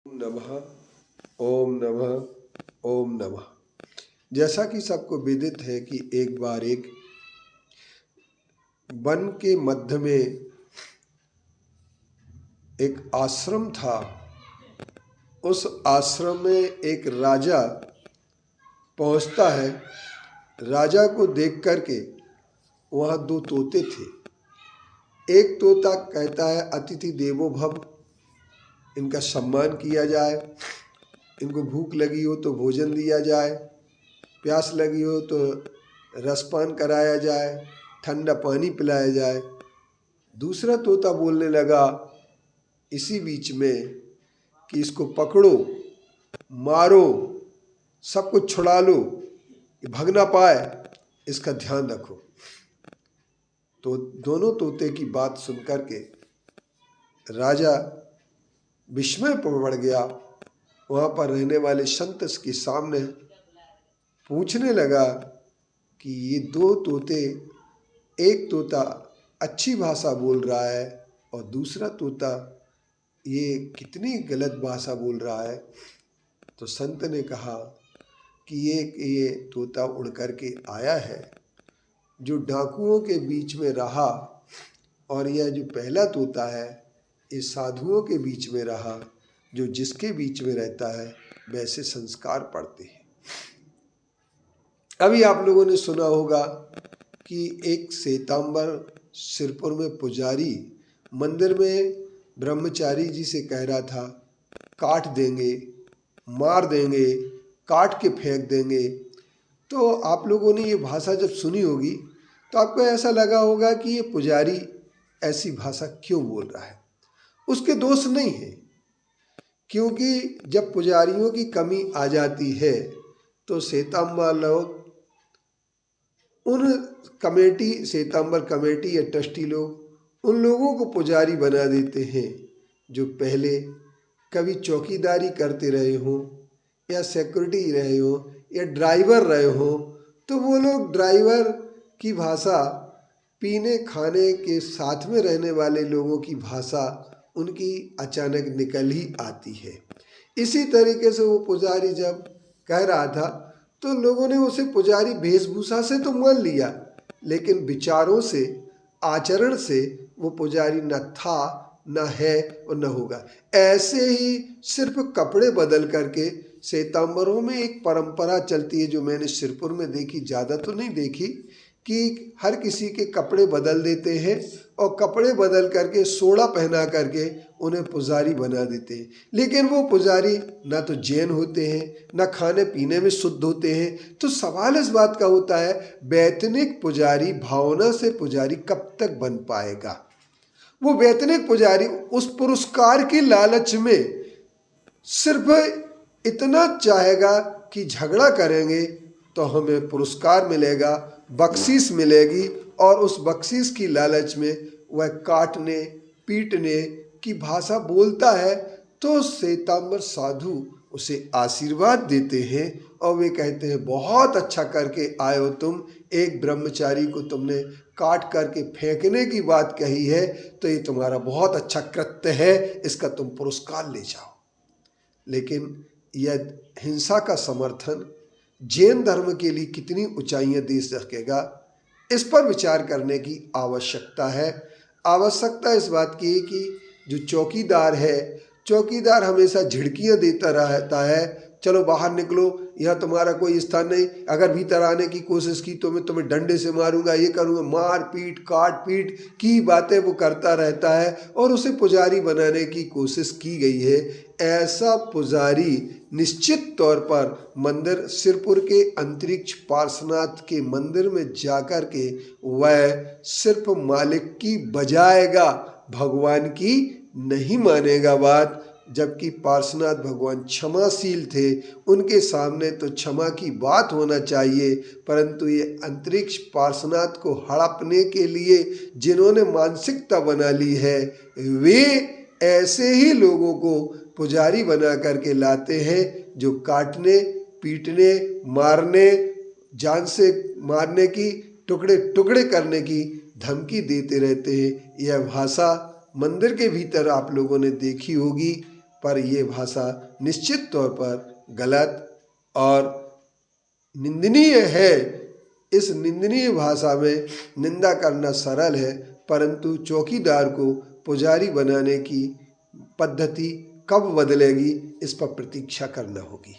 नमः। ओम नमः। ओम नमः। जैसा कि सबको विदित है कि एक बार एक वन के मध्य में एक आश्रम था। उस आश्रम में एक राजा पहुंचता है। राजा को देख करके वहाँ दो तोते थे। एक तोता कहता है अतिथि देवो भव, इनका सम्मान किया जाए, इनको भूख लगी हो तो भोजन दिया जाए, प्यास लगी हो तो रसपान कराया जाए, ठंडा पानी पिलाया जाए। दूसरा तोता बोलने लगा इसी बीच में कि इसको पकड़ो, मारो, सब कुछ छुड़ा लो, ये भाग ना पाए, इसका ध्यान रखो। तो दोनों तोते की बात सुनकर के राजा विस्मय पड़ गया। वहाँ पर रहने वाले संत के सामने पूछने लगा कि ये दो तोते, एक तोता अच्छी भाषा बोल रहा है और दूसरा तोता ये कितनी गलत भाषा बोल रहा है। तो संत ने कहा कि ये तोता उड़ कर के आया है, जो डाकुओं के बीच में रहा, और यह जो पहला तोता है ये साधुओं के बीच में रहा, जो जिसके बीच में रहता है वैसे संस्कार पड़ते हैं। अभी आप लोगों ने सुना होगा कि एक श्वेतांबर सिरपुर में पुजारी मंदिर में ब्रह्मचारी जी से कह रहा था काट देंगे, मार देंगे, काट के फेंक देंगे। तो आप लोगों ने ये भाषा जब सुनी होगी तो आपको ऐसा लगा होगा कि ये पुजारी ऐसी भाषा क्यों बोल रहा है। उसके दोष नहीं है, क्योंकि जब पुजारियों की कमी आ जाती है तो श्वेतांबर लोग उन कमेटी, श्वेतांबर कमेटी या ट्रस्टी लोग उन लोगों को पुजारी बना देते हैं जो पहले कभी चौकीदारी करते रहे हों या सिक्योरिटी रहे हों या ड्राइवर रहे हों। तो वो लोग ड्राइवर की भाषा, पीने खाने के साथ में रहने वाले लोगों की भाषा उनकी अचानक निकल ही आती है। इसी तरीके से वो पुजारी जब कह रहा था तो लोगों ने उसे पुजारी वेशभूषा से तो मान लिया, लेकिन विचारों से, आचरण से वो पुजारी न था, न है और न होगा। ऐसे ही सिर्फ कपड़े बदल करके श्वेतांबरों में एक परंपरा चलती है जो मैंने सिरपुर में देखी, ज़्यादा तो नहीं देखी, कि हर किसी के कपड़े बदल देते हैं और कपड़े बदल करके सोड़ा पहना करके उन्हें पुजारी बना देते हैं। लेकिन वो पुजारी ना तो जैन होते हैं, ना खाने पीने में शुद्ध होते हैं। तो सवाल इस बात का होता है वैतनिक पुजारी, भावना से पुजारी कब तक बन पाएगा। वो वैतनिक पुजारी उस पुरस्कार की लालच में सिर्फ इतना चाहेगा कि झगड़ा करेंगे तो हमें पुरस्कार मिलेगा, बख्शीश मिलेगी, और उस बख्शीश की लालच में वह काटने पीटने की भाषा बोलता है। तो श्वेतांबर साधु उसे आशीर्वाद देते हैं और वे कहते हैं बहुत अच्छा करके आए हो तुम, एक ब्रह्मचारी को तुमने काट करके फेंकने की बात कही है तो ये तुम्हारा बहुत अच्छा कृत्य है, इसका तुम पुरस्कार ले जाओ। लेकिन यह हिंसा का समर्थन जैन धर्म के लिए कितनी ऊंचाइयां दे सकेगा, इस पर विचार करने की आवश्यकता है। आवश्यकता इस बात की है कि जो चौकीदार है, चौकीदार हमेशा झिड़कियां देता रहता है, चलो बाहर निकलो, यह तुम्हारा कोई स्थान नहीं, अगर भीतर आने की कोशिश की तो मैं तुम्हें डंडे से मारूंगा, ये करूंगा, मार पीट काट पीट की बातें वो करता रहता है और उसे पुजारी बनाने की कोशिश की गई है। ऐसा पुजारी निश्चित तौर पर मंदिर सिरपुर के अंतरिक्ष पार्श्वनाथ के मंदिर में जाकर के वह सिर्फ मालिक की बजाएगा, भगवान की नहीं मानेगा बात। जबकि पार्श्वनाथ भगवान क्षमाशील थे, उनके सामने तो क्षमा की बात होना चाहिए, परंतु ये अंतरिक्ष पार्श्वनाथ को हड़पने के लिए जिन्होंने मानसिकता बना ली है, वे ऐसे ही लोगों को पुजारी बना करके लाते हैं जो काटने पीटने मारने, जान से मारने की, टुकड़े टुकड़े करने की धमकी देते रहते हैं। यह भाषा मंदिर के भीतर आप लोगों ने देखी होगी। पर ये भाषा निश्चित तौर पर गलत और निंदनीय है। इस निंदनीय भाषा में निंदा करना सरल है, परंतु चौकीदार को पुजारी बनाने की पद्धति कब बदलेगी, इस पर प्रतीक्षा करना होगी।